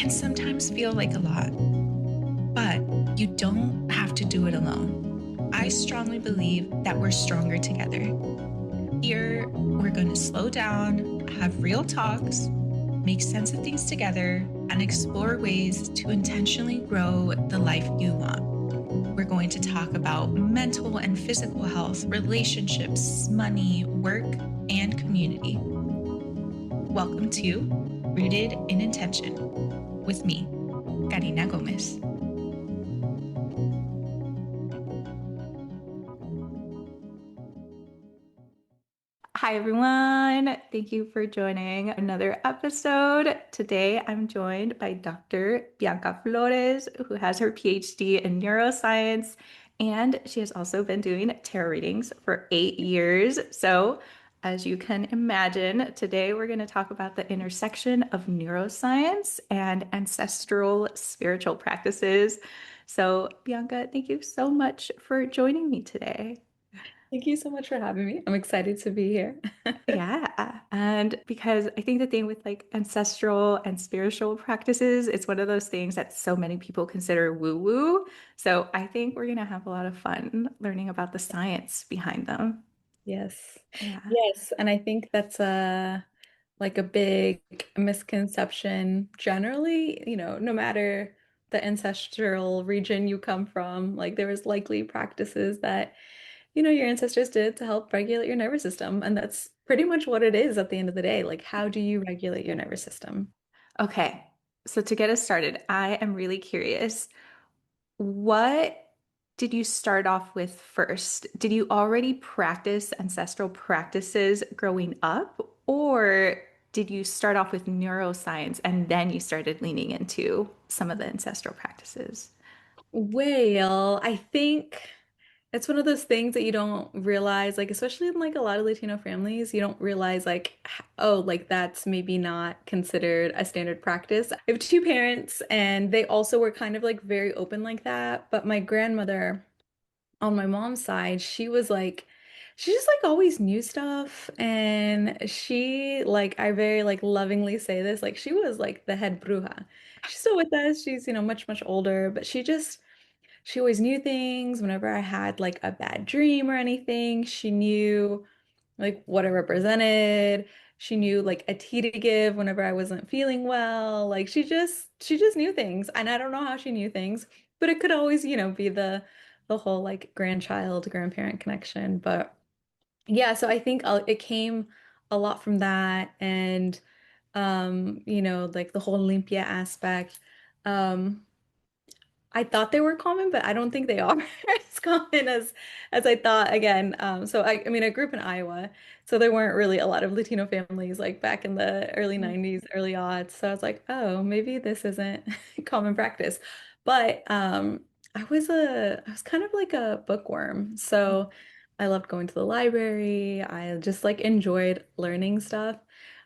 can sometimes feel like a lot, but you don't have to do it alone. I strongly believe that we're stronger together. Here, we're going to slow down, have real talks, make sense of things together, and explore ways to intentionally grow the life you want. We're going to talk about mental and physical health, relationships, money, work, and community. Welcome to Rooted in Intention with me, Karina Gomez. Hi, everyone. Thank you for joining another episode. Today, I'm joined by Dr. Bianca Flores, who has her PhD in neuroscience, and she has also been doing tarot readings for 8 years. So, as you can imagine, today we're going to talk about the intersection of neuroscience and ancestral spiritual practices. So, Bianca, thank you so much for joining me today. Thank you so much for having me. I'm excited to be here. Yeah. And because I think the thing with like ancestral and spiritual practices, it's one of those things that so many people consider woo-woo. So I think we're going to have a lot of fun learning about the science behind them. Yes. Yeah. Yes, and I think that's a big misconception generally, no matter the ancestral region you come from, like there was likely practices that, your ancestors did to help regulate your nervous system, and that's pretty much what it is at the end of the day. Like, how do you regulate your nervous system? Okay. So to get us started, I am really curious. What did you start off with first? Did you already practice ancestral practices growing up, or did you start off with neuroscience and then you started leaning into some of the ancestral practices? Well, I think it's one of those things that you don't realize, like, especially in like a lot of Latino families, you don't realize like, oh, like that's maybe not considered a standard practice. I have two parents and they also were kind of like very open like that. But my grandmother on my mom's side, she was like, she just like always knew stuff. And she, like, I very like lovingly say this, like she was like the head bruja. She's still with us. She's, much, much older, but she always knew things. Whenever I had like a bad dream or anything, she knew like what it represented. She knew like a tea to give whenever I wasn't feeling well. Like she just knew things. And I don't know how she knew things, but it could always, be the whole like grandchild grandparent connection. But yeah, so I think it came a lot from that and like the whole limpia aspect. Um I thought they were common, but I don't think they are as common as I thought. Again, so I mean, I grew up in Iowa, so there weren't really a lot of Latino families like back in the early 90s, early aughts. So I was like, oh, maybe this isn't common practice. But I was kind of like a bookworm. So I loved going to the library. I just like enjoyed learning stuff.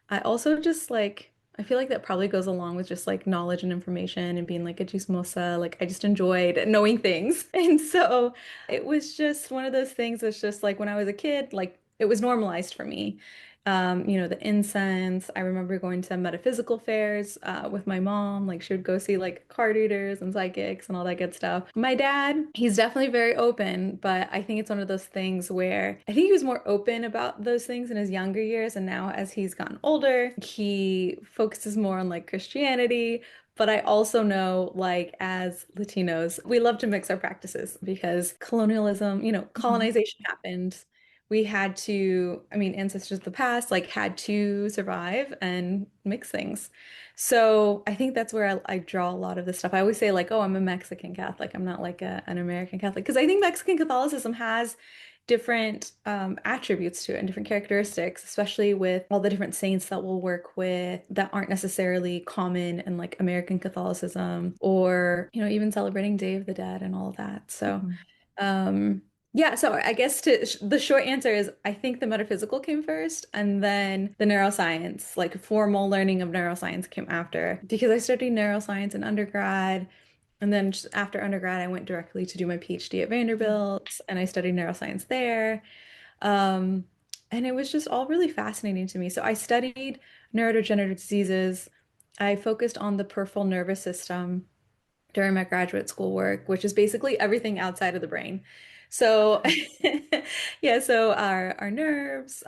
I also just like I feel like that probably goes along with just like knowledge and information and being like a chismosa. Like I just enjoyed knowing things. And so it was just one of those things that's just like when I was a kid, like it was normalized for me. The incense. I remember going to metaphysical fairs with my mom. Like she would go see like card readers and psychics and all that good stuff. My dad, he's definitely very open, but I think it's one of those things where I think he was more open about those things in his younger years, and now as he's gotten older, he focuses more on like Christianity. But I also know, like, as Latinos, we love to mix our practices because colonialism, Mhm. colonization happened. We had to, I mean, ancestors of the past, like, had to survive and mix things. So I think that's where I draw a lot of this stuff. I always say, like, oh, I'm a Mexican Catholic. I'm not like an American Catholic. Because I think Mexican Catholicism has different attributes to it and different characteristics, especially with all the different saints that we'll work with that aren't necessarily common in like American Catholicism or, even celebrating Day of the Dead and all of that. So, Mhm. um, yeah, so I guess the short answer is I think the metaphysical came first and then the neuroscience, like formal learning of neuroscience came after because I studied neuroscience in undergrad. And then just after undergrad, I went directly to do my PhD at Vanderbilt and I studied neuroscience there. Um, and it was just all really fascinating to me. So I studied neurodegenerative diseases. I focused on the peripheral nervous system during my graduate school work, which is basically everything outside of the brain. So, Okay. yeah, so our nerves,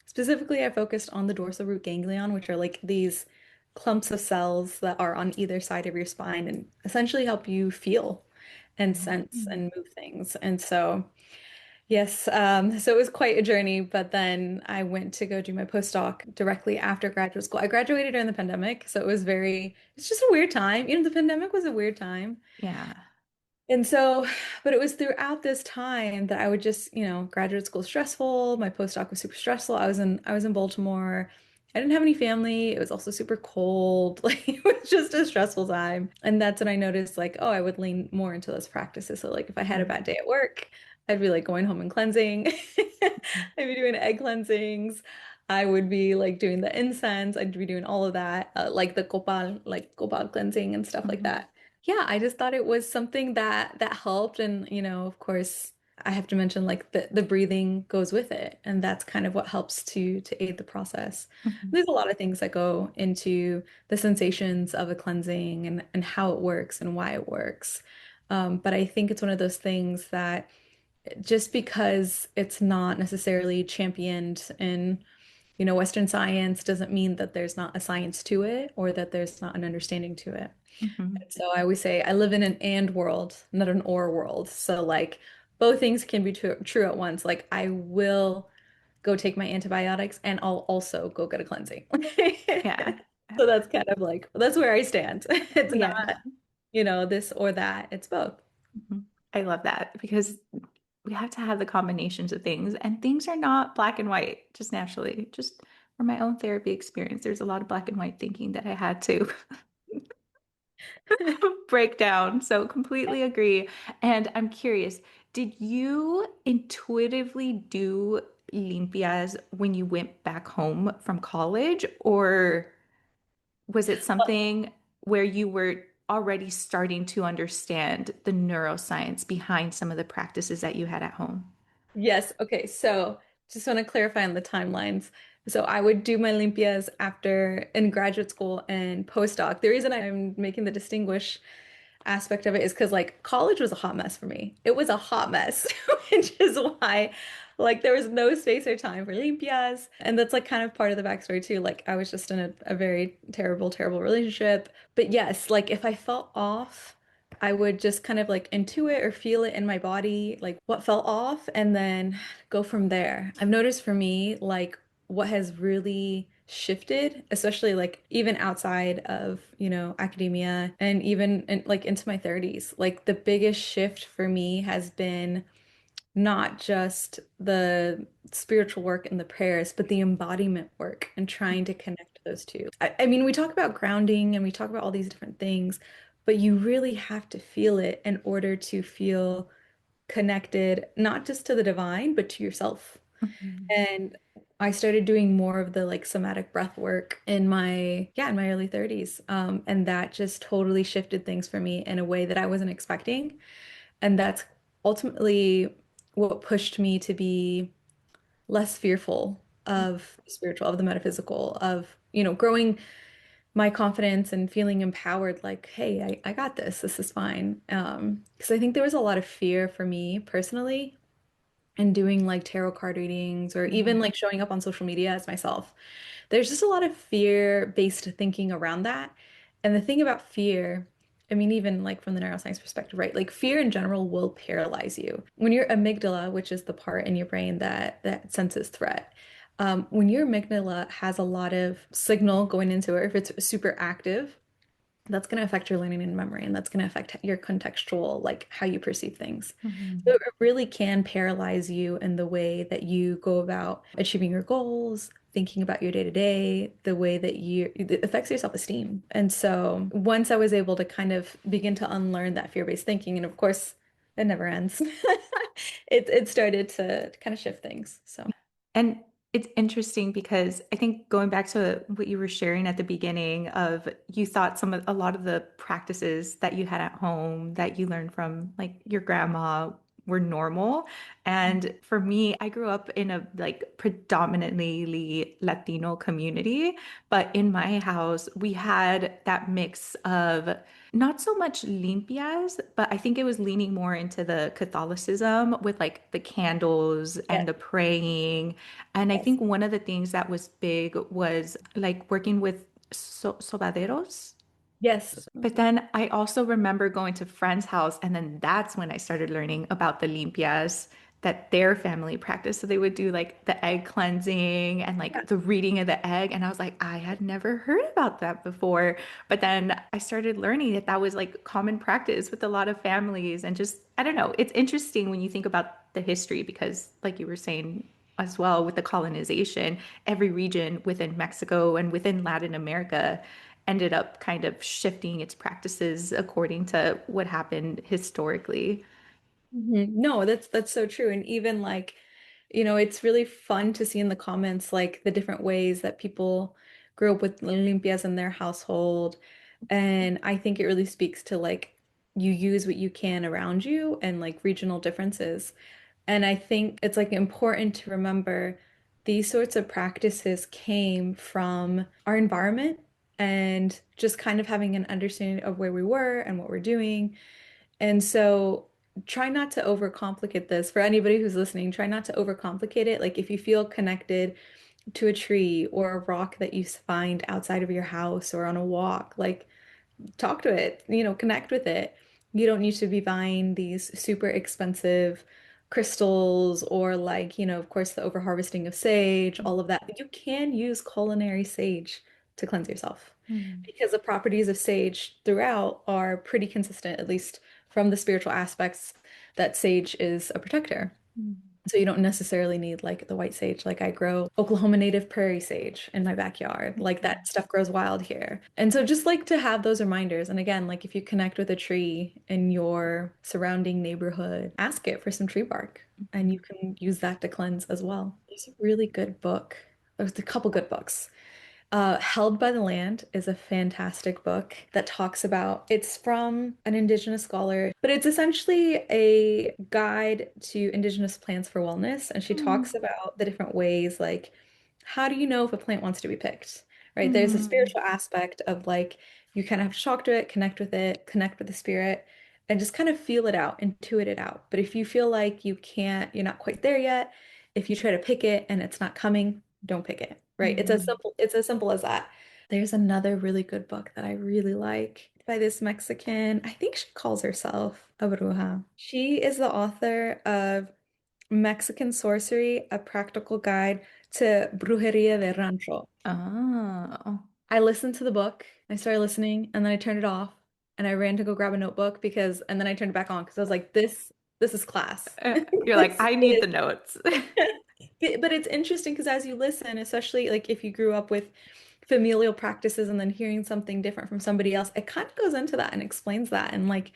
specifically, I focused on the dorsal root ganglion, which are like these clumps of cells that are on either side of your spine and essentially help you feel and sense Mm. and move things. And so, yes, so it was quite a journey, but then I went to go do my postdoc directly after graduate school. I graduated during the pandemic, so it's just a weird time. The pandemic was a weird time. Yeah. And so, but it was throughout this time that I would just, graduate school stressful, my postdoc was super stressful. I was in Baltimore. I didn't have any family. It was also super cold. Like it was just a stressful time. And that's when I noticed like, oh, I would lean more into those practices. So like if I had a Mhm. bad day at work, I'd be like going home and cleansing. I'd Mhm. be doing egg cleansings. I would be like doing the incense. I'd be doing all of that, like the copal cleansing and stuff like Mhm. that. Yeah, I just thought it was something that helped, and of course, I have to mention like the breathing goes with it, and that's kind of what helps to aid the process. Mhm. There's a lot of things that go into the sensations of a cleansing and how it works and why it works. But I think it's one of those things that just because it's not necessarily championed in Western science doesn't mean that there's not a science to it or that there's not an understanding to it. Mhm. So I always say I live in an and world, not an or world. So like both things can be true at once. Like I will go take my antibiotics and I'll also go get a cleansing. Yeah. So that's kind of like that's where I stand. It's Yeah. not, this or that. It's both. Mhm. I love that because we have to have the combinations of things, and things are not black and white just naturally. Just from my own therapy experience, there's a lot of black and white thinking that I had to break down. So completely agree. And I'm curious, did you intuitively do limpias when you went back home from college, or was it something where you were already starting to understand the neuroscience behind some of the practices that you had at home? Yes. Okay. So just want to clarify on the timelines. So I would do my limpias after in graduate school and postdoc. The reason I'm making the distinguish aspect of it is because like college was a hot mess for me. It was a hot mess, which is why like there was no space or time for limpias. And that's like kind of part of the backstory too. Like I was just in a very terrible, terrible relationship. But yes, like if I felt off, I would just kind of like intuit or feel it in my body, like what felt off, and then go from there. I've noticed for me, like what has really shifted, especially like even outside of, academia and even like into my 30s. Like the biggest shift for me has been not just the spiritual work and the prayers, but the embodiment work and trying to connect those two. I mean, we talk about grounding and we talk about all these different things, but you really have to feel it in order to feel connected, not just to the divine, but to yourself. Mhm. And I started doing more of the like somatic breath work in my early 30s. And that just totally shifted things for me in a way that I wasn't expecting. And that's ultimately what pushed me to be less fearful of the spiritual, of the metaphysical, of, growing my confidence and feeling empowered, like, hey, I got this. This is fine. Because I think there was a lot of fear for me personally and doing like tarot card readings or even Mhm. like showing up on social media as myself. There's just a lot of fear-based thinking around that. And the thing about fear, I mean, even like from the neuroscience perspective, right? Like fear in general will paralyze you. When your amygdala, which is the part in your brain that senses threat, when your amygdala has a lot of signal going into it, if it's super active, that's going to affect your learning and memory, and that's going to affect your contextual, like how you perceive things. So Mhm. it really can paralyze you in the way that you go about achieving your goals, thinking about your day to day, the way that it affects your self-esteem. And so once I was able to kind of begin to unlearn that fear-based thinking, and of course, it never ends, it started to kind of shift things. So. And it's interesting because I think going back to what you were sharing at the beginning of you thought a lot of the practices that you had at home that you learned from like your grandma were normal. And for me, I grew up in a like predominantly Latino community, but in my house, we had that mix of not so much limpias, but I think it was leaning more into the Catholicism with like the candles and Yes, the praying. And I yes, think one of the things that was big was like working with sobaderos. yes. But then I also remember going to friend's house, and then that's when I started learning about the limpias that their family practiced. So they would do like the egg cleansing and Yeah. like the reading of the egg. And I was like, I had never heard about that before. But then I started learning that that was like common practice with a lot of families. And just, I don't know, it's interesting when you think about the history because, like you were saying, as well with the colonization, every region within Mexico and within Latin America ended up kind of shifting its practices according to what happened historically. No, that's so true. And even like, it's really fun to see in the comments like the different ways that people grew up with limpias in their household. And I think it really speaks to like you use what you can around you and like regional differences. And I think it's like important to remember these sorts of practices came from our environment and just kind of having an understanding of where we were and what we're doing. And so try not to overcomplicate this. For anybody who's listening, try not to overcomplicate it. Like if you feel connected to a tree or a rock that you find outside of your house or on a walk, like talk to it, connect with it. You don't need to be buying these super expensive crystals or like, of course, the overharvesting of sage, all of that. But you can use culinary sage to cleanse yourself Mm. because the properties of sage throughout are pretty consistent, at least from the spiritual aspects that sage is a protector. Mm. So you don't necessarily need like the white sage. Like I grow Oklahoma native prairie sage in my backyard. Like that stuff grows wild here. And so just like to have those reminders. And again, like if you connect with a tree in your surrounding neighborhood, ask it for some tree bark and you can use that to cleanse as well. There's a really good book. There's a couple good books. Held by the Land is a fantastic book that talks about, it's from an Indigenous scholar, but it's essentially a guide to Indigenous plants for wellness. And she talks Mm. about the different ways, like, how do you know if a plant wants to be picked? Right? There's a Mm. spiritual aspect of like, you kind of have to talk to it, connect with the spirit, and just kind of feel it out, intuit it out. But if you feel like you're not quite there yet, if you try to pick it and it's not coming, don't pick it, right? Mm. It's as simple as that. There's another really good book that I really like by this Mexican. I think she calls herself a bruja. She is the author of Mexican Sorcery, A Practical Guide to Brujeria de Rancho. Oh. I listened to the book, I started listening, and then I turned it off and I ran to go grab a notebook and then I turned it back on because I was like, this is class. You're like, This I need is the notes. But it's interesting because as you listen, especially like if you grew up with familial practices and then hearing something different from somebody else, it kind of goes into that and explains that. And like,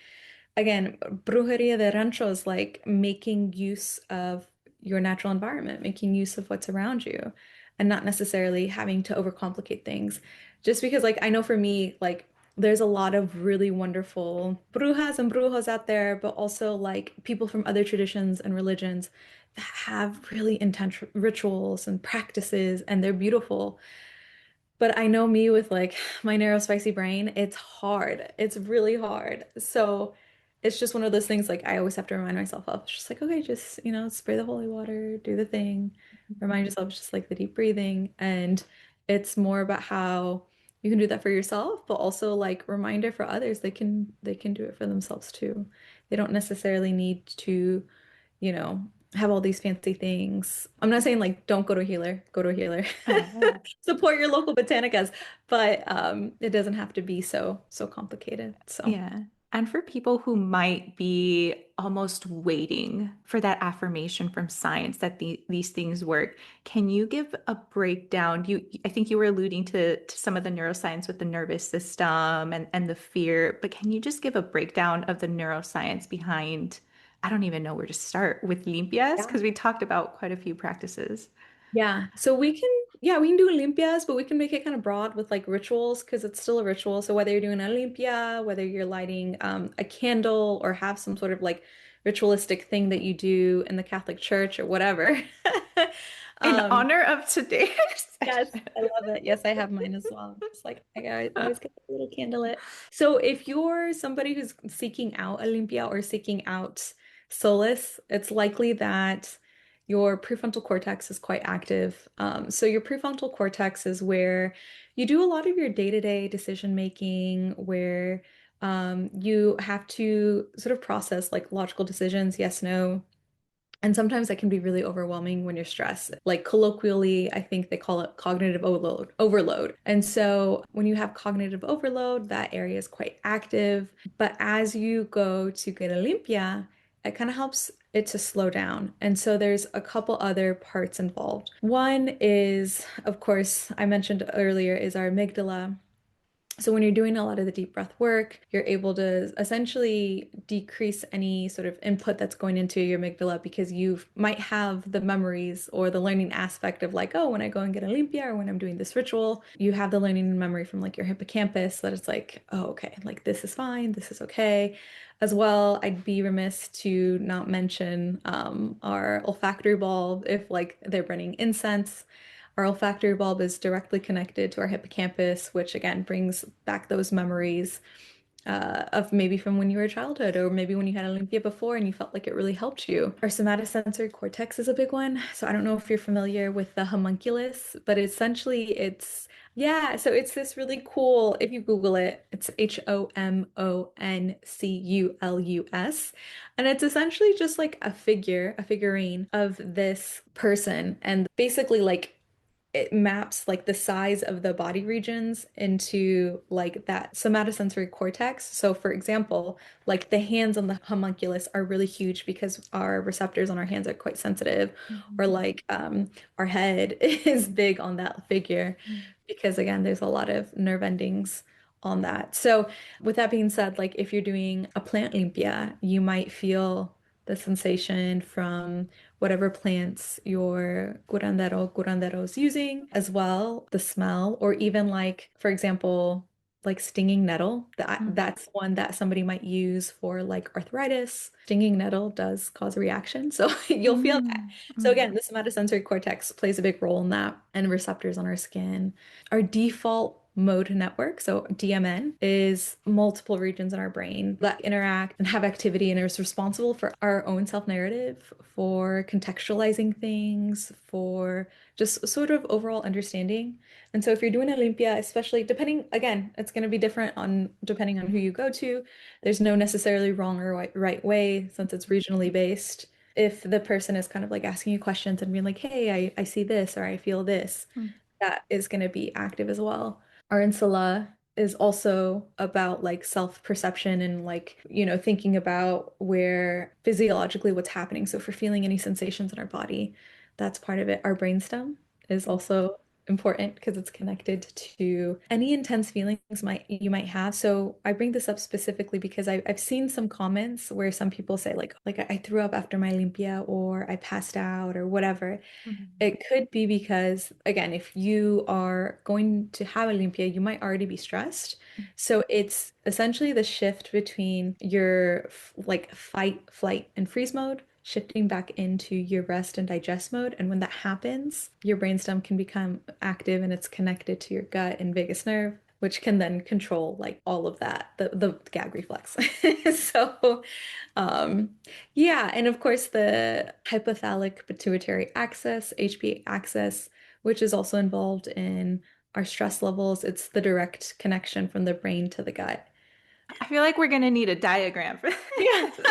again, brujeria de rancho is like making use of your natural environment, making use of what's around you, and not necessarily having to overcomplicate things. Just because, like, I know for me, like, there's a lot of really wonderful brujas and brujos out there, but also like people from other traditions and religions that have really intense rituals and practices, and they're beautiful. But I know me with like my narrow, spicy brain, it's hard. It's really hard. So it's just one of those things like I always have to remind myself of. It's just like, okay, just, spray the holy water, do the thing. Remind yourself just like the deep breathing. And it's more about how you can do that for yourself, but also like reminder for others. They can do it for themselves too. They don't necessarily need to, have all these fancy things. I'm not saying like don't go to a healer, go to a healer. Oh. Support your local botanicas, but it doesn't have to be so complicated. So Yeah. And for people who might be almost waiting for that affirmation from science that these things work, can you give a breakdown? I think you were alluding to some of the neuroscience with the nervous system and the fear, but can you just give a breakdown of the neuroscience behind, I don't even know where to start with limpias, yeah. because we talked about quite a few practices. Yeah. So we can do limpias, but we can make it kind of broad with like rituals because it's still a ritual. So whether you're doing a limpia, whether you're lighting a candle or have some sort of like ritualistic thing that you do in the Catholic Church or whatever. In Um, honor of today's Yes, session. I love it. Yes, I have mine as well. Just like I always get a little candlelit. So if you're somebody who's seeking out Olympia or seeking out solace, it's likely that your prefrontal cortex is quite active. So your prefrontal cortex is where you do a lot of your day-to-day decision making, where you have to sort of process like logical decisions, yes, no. And sometimes that can be really overwhelming when you're stressed. Like colloquially, I think they call it cognitive overload. And so when you have cognitive overload, that area is quite active. But as you go to get Olympia, it kind of helps it to slow down. And so there's a couple other parts involved. One is, of course, I mentioned earlier, is our amygdala. So when you're doing a lot of the deep breath work, you're able to essentially decrease any sort of input that's going into your amygdala because you might have the memories or the learning aspect of like, oh, when I go and get Olympia or when I'm doing this ritual, you have the learning and memory from like your hippocampus that it's like, oh, okay, like this is fine, this is okay. As well, I'd be remiss to not mention our olfactory bulb if like they're burning incense. Our olfactory bulb is directly connected to our hippocampus, which again brings back those memories of maybe from when you were a childhood or maybe when you had Olympia before and you felt like it really helped you. Our somatosensory cortex is a big one. So I don't know if you're familiar with the homunculus, but essentially yeah, so it's this really cool, if you Google it, it's Homonculus. And it's essentially just like a figurine of this person. And basically, like, it maps like the size of the body regions into like that somatosensory cortex. So for example, like the hands on the homunculus are really huge because our receptors on our hands are quite sensitive, or Mhm. like our head is big on that figure because again, there's a lot of nerve endings on that. So with that being said, like if you're doing a plant limpia, you might feel the sensation from whatever plants your curandero is using, as well the smell, or even like, for example, like stinging nettle. Mhm. That's one that somebody might use for like arthritis. Stinging nettle does cause a reaction, so you'll feel that. Mhm. So Mhm. again, the somatosensory cortex plays a big role in that, and receptors on our skin. Our default mode network, so DMN, is multiple regions in our brain that interact and have activity and is responsible for our own self-narrative, for contextualizing things, for just sort of overall understanding. And so if you're doing Olympia, especially depending, again, it's going to be different on depending on who you go to. There's no necessarily wrong or right way since it's regionally based. If the person is kind of like asking you questions and being like, hey, I see this or I feel this, Mhm. that is going to be active as well. Our insula is also about like self-perception and like, thinking about where physiologically what's happening. So if we're feeling any sensations in our body, that's part of it. Our brainstem is also important because it's connected to any intense feelings you might have. So I bring this up specifically because I've seen some comments where some people say like I threw up after my Olympia or I passed out or whatever. Mhm. It could be because, again, if you are going to have Olympia, you might already be stressed. So it's essentially the shift between your like fight, flight, and freeze mode, shifting back into your rest and digest mode. And when that happens, your brainstem can become active and it's connected to your gut and vagus nerve, which can then control like all of that, the gag reflex. So, um, yeah, and of course the hypothalamic pituitary axis, HPA axis, which is also involved in our stress levels. It's the direct connection from the brain to the gut. I feel like we're gonna need a diagram for Yeah. this.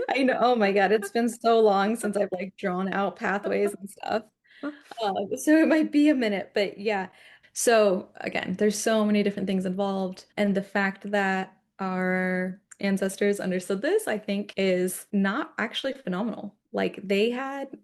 I know. Oh my God, it's been so long since I've like drawn out pathways and stuff. So it might be a minute, but yeah. So again, there's so many different things involved, and the fact that our ancestors understood this, I think, is not actually phenomenal. Like they had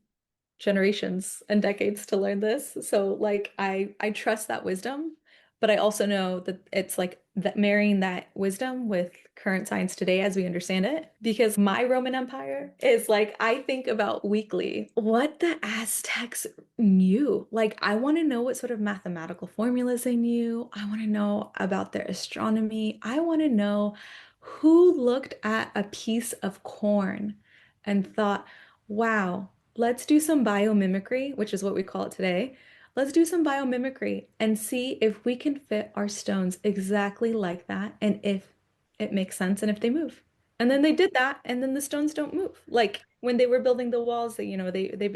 generations and decades to learn this. So like I trust that wisdom, but I also know that it's like that marrying that wisdom with current science today as we understand it. Because my Roman Empire is like I think about weekly what the Aztecs knew. Like I want to know what sort of mathematical formulas they knew. I want to know about their astronomy. I want to know Who looked at a piece of corn and thought, wow, let's do some biomimicry, which is what we call it today. Let's do some biomimicry and see if we can fit our stones exactly like that and if it makes sense and if they move. And then they did that, and then the stones don't move. Like when they were building the walls, they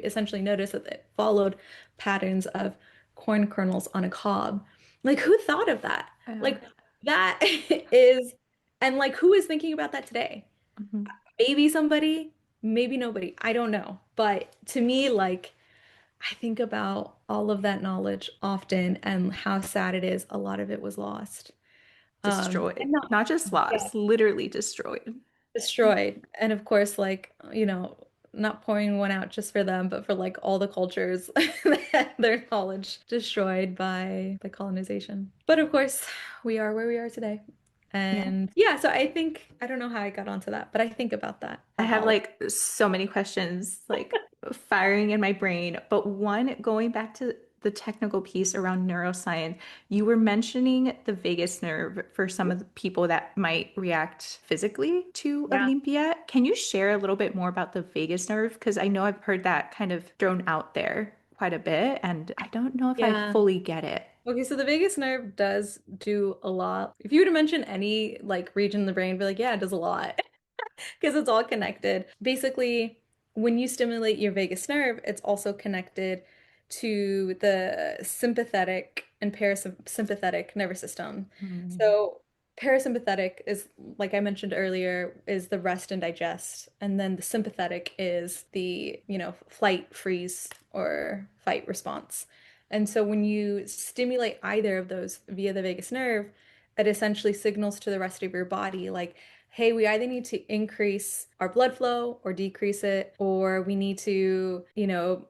essentially noticed that it followed patterns of corn kernels on a cob. Like who thought of that? Yeah. Like that is and like, who is thinking about that today? Mhm. Maybe somebody, maybe nobody. I don't know. But to me, like, I think about all of that knowledge often and how sad it is. A lot of it was lost. Destroyed. And not, Not just yeah, lost, literally destroyed. destroyed. And of course, like, not pouring one out just for them, but for like all the cultures that their knowledge destroyed by colonization. But of course, we are where we are today. Yeah. And yeah, so I think I don't know how I got onto that, but I think about that I have all. like so many questions like firing in my brain, but one going back to the technical piece around neuroscience, you were mentioning the vagus nerve for some of the people that might react physically to a Yeah. limpia. Can you share a little bit more about the vagus nerve? Because I know I've heard that kind of thrown out there quite a bit, and I don't know if I Yeah. fully get it. Okay, so the vagus nerve does do a lot. If you were to mention any like region in the brain, be like, yeah, it does a lot. Because it's all connected. Basically, when you stimulate your vagus nerve, it's also connected to the sympathetic and parasympathetic nervous system. Mm. So, parasympathetic is, like I mentioned earlier, is the rest and digest. And then the sympathetic is the, flight, freeze, or fight response. And so when you stimulate either of those via the vagus nerve, it essentially signals to the rest of your body, like, hey, we either need to increase our blood flow or decrease it, or we need to,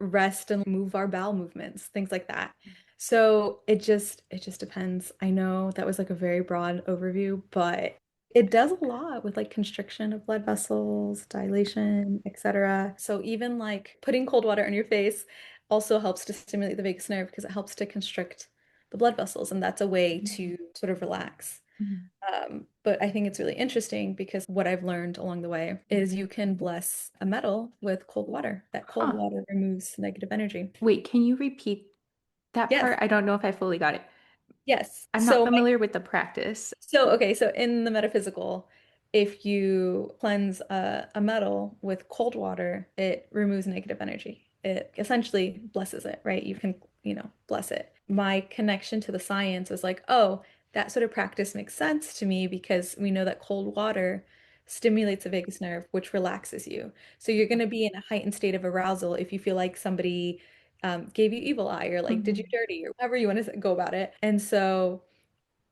rest and move our bowel movements, things like that. So it just depends. I know that was like a very broad overview, but it does a lot with like constriction of blood vessels, dilation, etc. So even like putting cold water on your face also helps to stimulate the vagus nerve because it helps to constrict the blood vessels, and that's a way to sort of relax. Mhm. But I think it's really interesting because what I've learned along the way is you can bless a metal with cold water. That cold Huh. water removes negative energy. Wait, can you repeat that Yes, part? I don't know if I fully got it. yes. I'm not familiar with the practice. Okay, so in the metaphysical, if you cleanse a metal with cold water, it removes negative energy. It essentially blesses it, right? You can, bless it. My connection to the science was like, oh, that sort of practice makes sense to me because we know that cold water stimulates the vagus nerve, which relaxes you. So you're going to be in a heightened state of arousal if you feel like somebody gave you evil eye or like did you Mhm. dirty or however you want to go about it. And so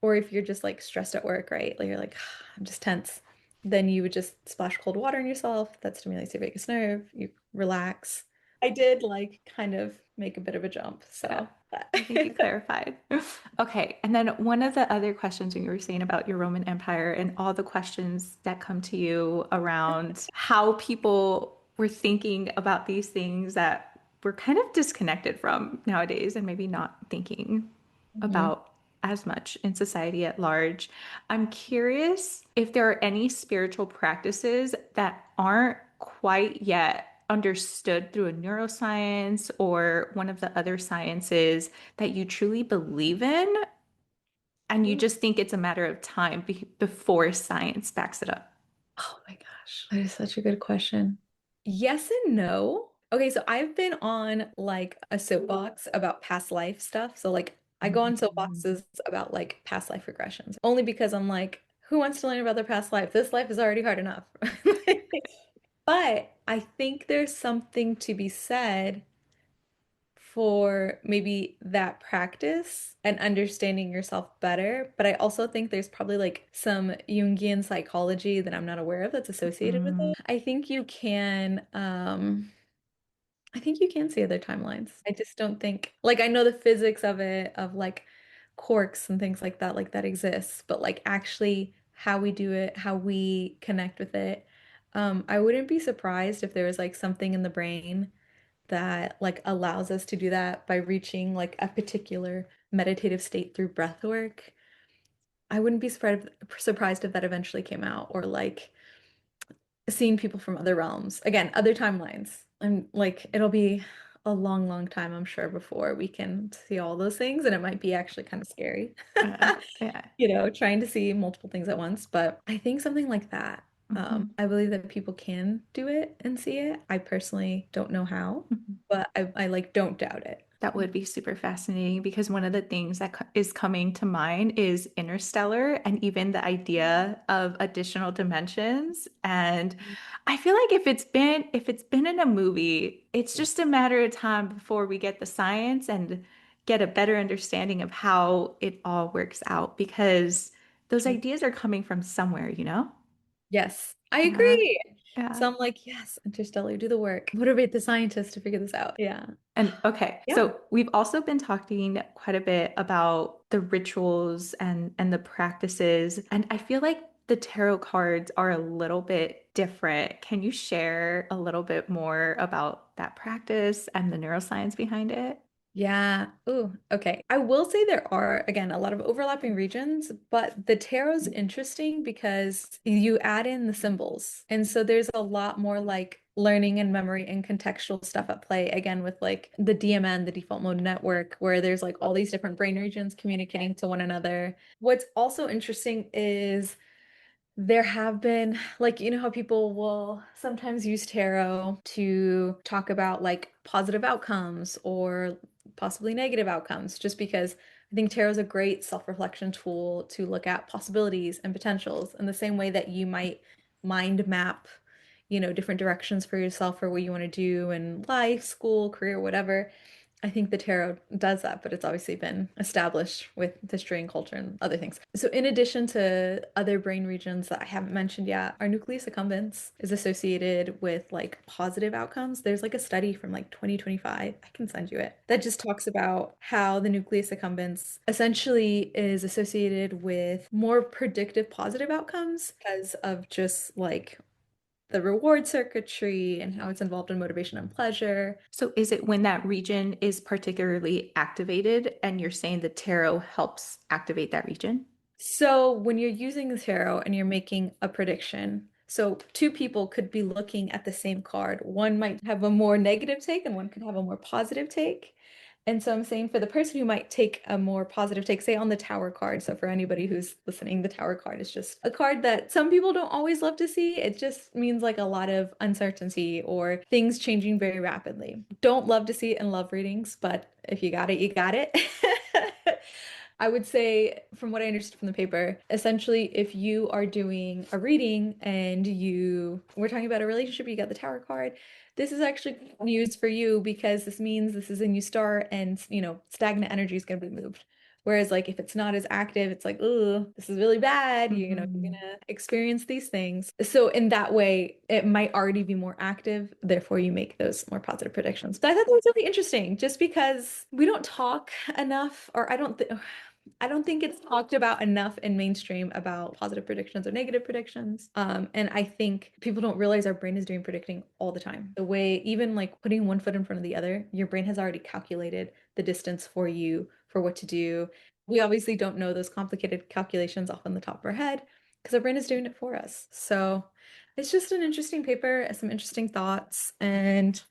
or if you're just like stressed at work, right? Like you're like, I'm just tense. Then you would just splash cold water on yourself. That stimulates your vagus nerve. You relax. I did like kind of make a bit of a jump. Yeah, So I think you clarified. Okay, and then one of the other questions you were saying about your Roman Empire and all the questions that come to you around how people were thinking about these things that we're kind of disconnected from nowadays and maybe not thinking Mhm. about as much in society at large. I'm curious if there are any spiritual practices that aren't quite yet understood through a neuroscience or one of the other sciences that you truly believe in, and you just think it's a matter of time before science backs it up. Oh my gosh, that is such a good question. Yes and no. Okay, so I've been on like a soapbox about past life stuff. So like I go on Mhm. soapboxes about like past life regressions only because I'm like, who wants to learn about their past life? This life is already hard enough. But I think there's something to be said for maybe that practice and understanding yourself better. But I also think there's probably like some Jungian psychology that I'm not aware of that's associated with Mm, it. I think you can see other timelines. I just don't think, like, I know the physics of it, of like quarks and things like that exists, but like actually how we do it, how we connect with it. I wouldn't be surprised if there was like something in the brain that like allows us to do that by reaching like a particular meditative state through breath work. I wouldn't be surprised if that eventually came out, or like seeing people from other realms. Again, other timelines. I'm like, it'll be a long, long time, I'm sure, before we can see all those things, and it might be actually kind of scary. Yeah. Trying to see multiple things at once. But I think something like that, Mhm. I believe that people can do it and see it. I personally don't know how, Mhm. but I like don't doubt it. That would be super fascinating because one of the things that is coming to mind is interstellar and even the idea of additional dimensions. And I feel like if it's been in a movie, it's just a matter of time before we get the science and get a better understanding of how it all works out because those ideas are coming from somewhere, you know? Yes, I Yeah. agree. Yeah. So I'm like, yes, Interstellar, do the work. Motivate the scientists to figure this out. Yeah. And okay, Yeah. so we've also been talking quite a bit about the rituals and the practices, and I feel like the tarot cards are a little bit different. Can you share a little bit more about that practice and the neuroscience behind it? Yeah. Ooh, okay. I will say there are, again, a lot of overlapping regions, but the tarot's interesting because you add in the symbols. And so there's a lot more like learning and memory and contextual stuff at play, again, with like the DMN, the default mode network, where there's like all these different brain regions communicating to one another. What's also interesting is there have been, like, how people will sometimes use tarot to talk about like positive outcomes or possibly negative outcomes, just because I think tarot is a great self-reflection tool to look at possibilities and potentials in the same way that you might mind map, different directions for yourself or what you want to do in life, school, career, whatever. I think the tarot does that, but it's obviously been established with history and culture and other things. So, in addition to other brain regions that I haven't mentioned yet, our nucleus accumbens is associated with like positive outcomes. There's like a study from like 2025, I can send you it, that just talks about how the nucleus accumbens essentially is associated with more predictive positive outcomes because of just like the reward circuitry and how it's involved in motivation and pleasure. So is it when that region is particularly activated and you're saying the tarot helps activate that region? So when you're using the tarot and you're making a prediction, so two people could be looking at the same card. One might have a more negative take and one could have a more positive take. And so I'm saying for the person who might take a more positive take, say on the Tower card. So for anybody who's listening, the Tower card is just a card that some people don't always love to see. It just means like a lot of uncertainty or things changing very rapidly. Don't love to see it in love readings, but if you got it, you got it. I would say, from what I understood from the paper, essentially, if you are doing a reading and we're talking about a relationship, you got the Tower card. This is actually news for you because this means this is a new start and, stagnant energy is going to be moved. Whereas, like, if it's not as active, it's like, oh, this is really bad. You're Mhm. gonna experience these things. So, in that way, it might already be more active. Therefore, you make those more positive predictions. But I thought that was really interesting just because we don't talk enough, or I don't think it's talked about enough in mainstream about positive predictions or negative predictions. And I think people don't realize our brain is doing predicting all the time. The way, even like putting one foot in front of the other, your brain has already calculated the distance for you for what to do. We obviously don't know those complicated calculations off on the top of our head because our brain is doing it for us. So it's just an interesting paper, some interesting thoughts, and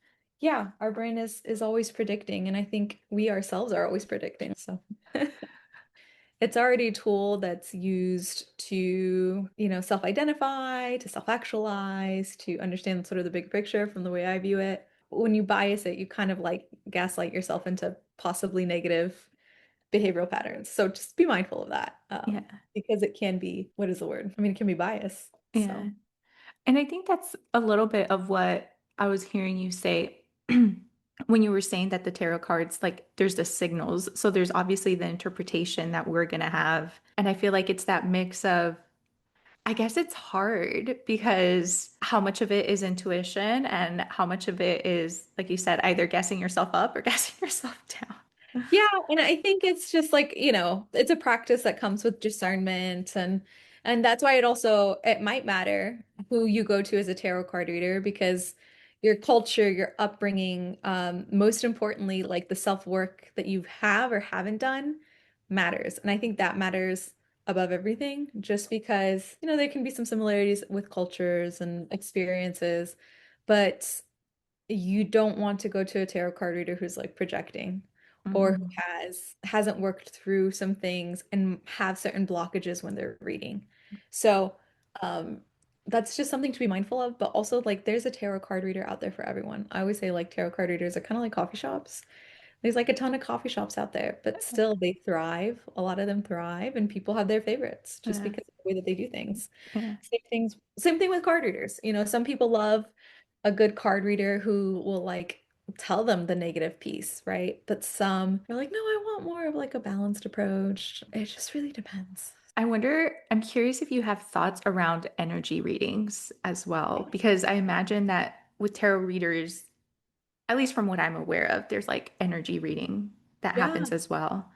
yeah, our brain is always predicting, and I think we ourselves are always predicting. So it's already a tool that's used to, self-identify, to self-actualize, to understand sort of the big picture from the way I view it. When you bias it, you kind of like gaslight yourself into possibly negative behavioral patterns. So just be mindful of that, Yeah. because it can be, what is the word? I mean, it can be bias. Yeah. So And I think that's a little bit of what I was hearing you say when you were saying that the tarot cards, like there's the signals. So there's obviously the interpretation that we're going to have. And I feel like it's that mix of, I guess it's hard because how much of it is intuition and how much of it is, like you said, either guessing yourself up or guessing yourself down. yeah, and I think it's just like, it's a practice that comes with discernment, and that's why it might matter who you go to as a tarot card reader, because your culture, your upbringing, most importantly, like the self-work that you have or haven't done matters. And I think that matters above everything, just because, there can be some similarities with cultures and experiences, but you don't want to go to a tarot card reader who's like projecting or who Mm. hasn't worked through some things and have certain blockages when they're reading. So, um, that's just something to be mindful of, but also like there's a tarot card reader out there for everyone. I always say like tarot card readers are kind of like coffee shops. There's like a ton of coffee shops out there, but still they thrive. A lot of them thrive and people have their favorites just Yeah. because of the way that they do things. Yeah. Same thing with card readers. Some people love a good card reader who will like tell them the negative piece, right? But some are like, no, I want more of like a balanced approach. It just really depends. I'm curious if you have thoughts around energy readings as well, because I imagine that with tarot readers, at least from what I'm aware of, there's like energy reading that Yeah. happens as well.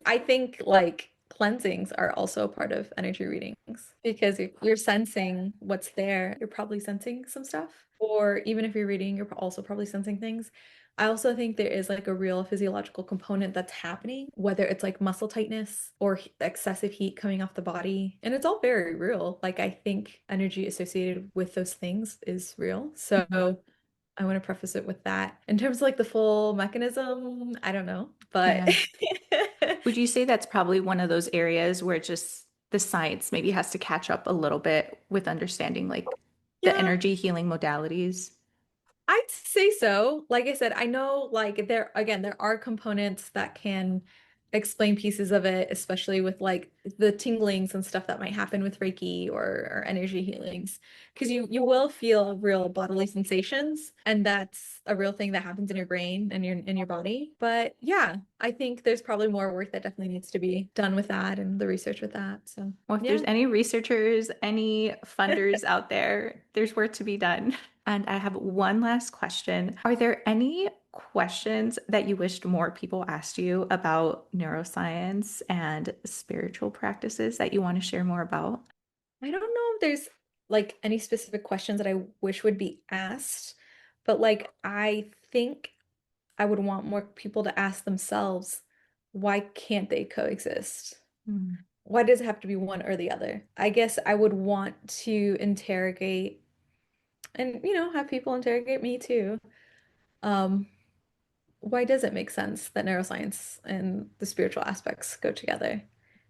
I think like cleansings are also a part of energy readings because if you're sensing what's there, you're probably sensing some stuff. Or even if you're reading, you're also probably sensing things. I also think there is like a real physiological component that's happening, whether it's like muscle tightness or excessive heat coming off the body. And it's all very real. Like I think energy associated with those things is real. So I want to preface it with that. In terms of like the full mechanism, I don't know, but Yeah. Would you say that's probably one of those areas where just the science maybe has to catch up a little bit with understanding like the yeah, energy healing modalities? I'd say so. Like I said, I know like there are components that can explain pieces of it, especially with like the tinglings and stuff that might happen with Reiki or energy healings. Because you will feel real bodily sensations, and that's a real thing that happens in your brain and your body. But yeah, I think there's probably more work that definitely needs to be done with that and the research with that. So Well, if yeah. there's any researchers, any funders out there, there's work to be done. And I have one last question. Are there any questions that you wished more people asked you about neuroscience and spiritual practices that you want to share more about? I don't know if there's like any specific questions that I wish would be asked, but like I think I would want more people to ask themselves, why can't they coexist? Mm. Why does it have to be one or the other? I guess I would want to interrogate and have people interrogate me too. Um, why does it make sense that neuroscience and the spiritual aspects go together?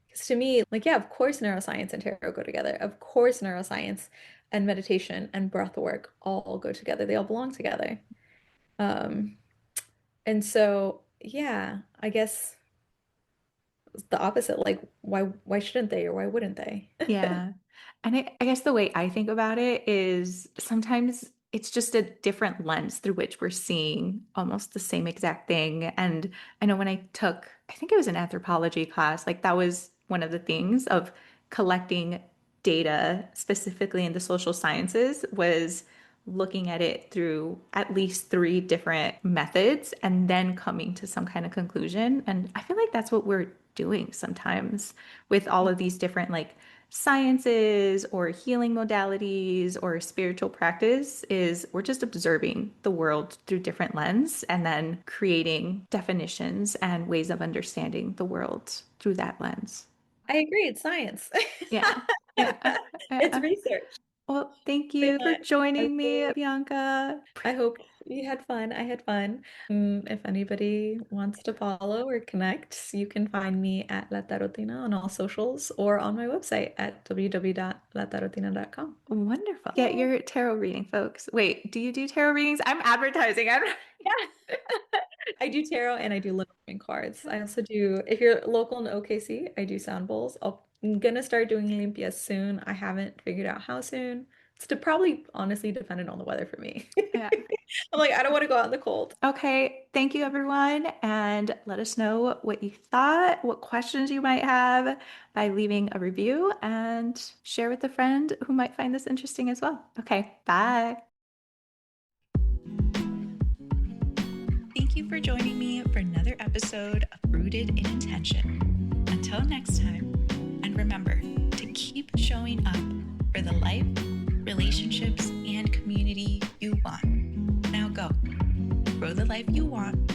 Because to me, like, yeah, of course, neuroscience and tarot go together. Of course, neuroscience and meditation and breath work all go together. They all belong together. Um, and so, yeah, I guess it's the opposite. Like, why shouldn't they or why wouldn't they? Yeah. And I guess the way I think about it is sometimes it's just a different lens through which we're seeing almost the same exact thing. And I know when I took, I think it was an anthropology class, like that was one of the things of collecting data specifically in the social sciences was looking at it through at least three different methods and then coming to some kind of conclusion. And I feel like that's what we're doing sometimes with all of these different like sciences or healing modalities or spiritual practice is we're just observing the world through different lens and then creating definitions and ways of understanding the world through that lens. I agree. It's science. Yeah. Yeah. It's research. Well, thank But you for yeah, I joining me, really Bianca. I hope you had fun. I had fun. If anybody wants to follow or connect, you can find me at La Tarotina on all socials or on my website at www.latarotina.com. Wonderful. Get your tarot reading, folks. Wait, do you do tarot readings? I'm advertising. Yeah. I do tarot and I do lenormand cards. I also do, if you're local in OKC, I do sound bowls. I'm gonna start doing limpias soon. I haven't figured out how soon. Probably honestly dependent on the weather for me. Yeah. I'm like, I don't want to go out in the cold. Okay, thank you everyone, and let us know what you thought, what questions you might have by leaving a review and share with a friend who might find this interesting as well. Okay, bye. Thank you for joining me for another episode of Rooted in Intention. Until next time, and remember to keep showing up for the life, relationships, and community you want. Now go, grow the life you want